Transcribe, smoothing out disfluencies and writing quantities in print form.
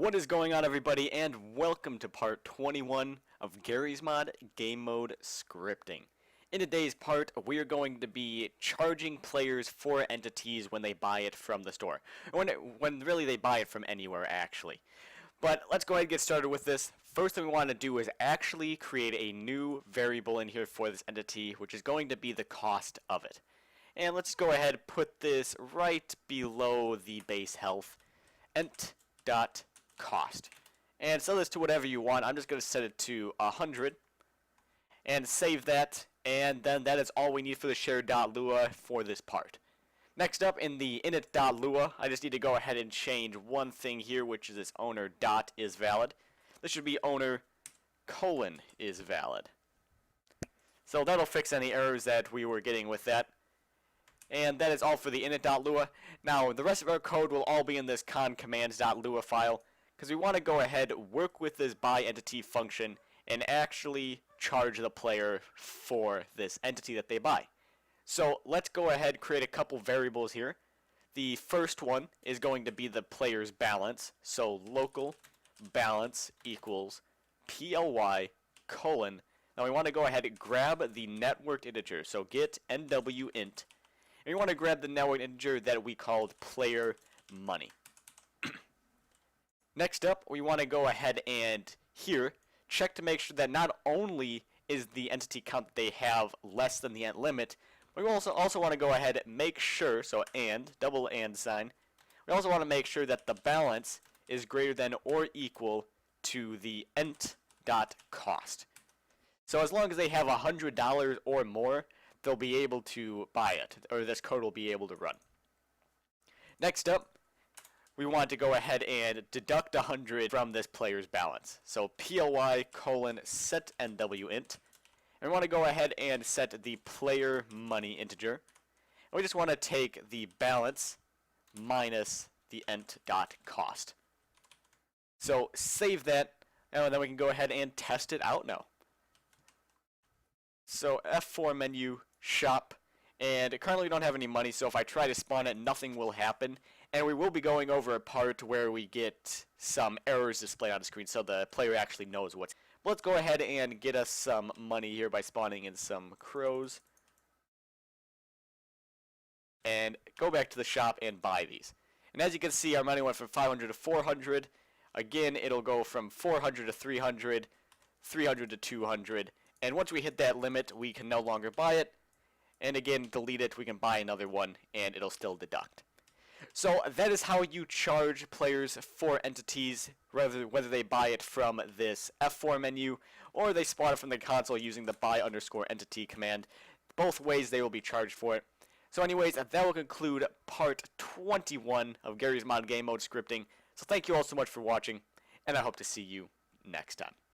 What is going on, everybody, and welcome to part 21 of Garry's Mod Game Mode Scripting. In today's part, we are going to be charging players for entities when they buy it from the store. When really they buy it from anywhere, actually. But let's go ahead and get started with this. First thing we want to do is actually create a new variable in here for this entity, which is going to be the cost of it. And let's go ahead and put this right below the base health. Ent.cost. And set this to whatever you want. I'm just going to set it to 100 and save that, and then that is all we need for the shared.lua for this part. Next up, in the init.lua, I just need to go ahead and change one thing here, which is this owner dot is valid. This should be owner colon is valid. So that'll fix any errors that we were getting with that. And that is all for the init.lua. Now, the rest of our code will all be in this concommands.lua file, because we want to go ahead, work with this buy entity function, and actually charge the player for this entity that they buy. So let's go ahead, create a couple variables here. The first one is going to be the player's balance. So local balance equals ply colon. Now we want to go ahead and grab the networked integer. So get nwint. And we want to grab the networked integer that we called player money. Next up, we want to go ahead and here check to make sure that not only is the entity count that they have less than the end limit, but we also want to go ahead and make sure, so and, double and sign, we also want to make sure that the balance is greater than or equal to the ent.cost. So as long as they have $100 or more, they'll be able to buy it, or this code will be able to run. Next up, we want to go ahead and deduct 100 from this player's balance. So ply colon set nwint. And we want to go ahead and set the player money integer. And we just want to take the balance minus the ent.cost. So save that, and then we can go ahead and test it out now. So F4 menu, shop, and currently we don't have any money, so if I try to spawn it, nothing will happen. And we will be going over a part where we get some errors displayed on the screen, so the player actually knows what's. But let's go ahead and get us some money here by spawning in some crows. And go back to the shop and buy these. And as you can see, our money went from 500 to 400. Again, it'll go from 400 to 300, 300 to 200. And once we hit that limit, we can no longer buy it. And again, delete it, we can buy another one, and it'll still deduct. So that is how you charge players for entities, whether they buy it from this F4 menu, or they spawn it from the console using the buy_entity command. Both ways they will be charged for it. So anyways, that will conclude part 21 of Garry's Mod Game Mode Scripting. So thank you all so much for watching, and I hope to see you next time.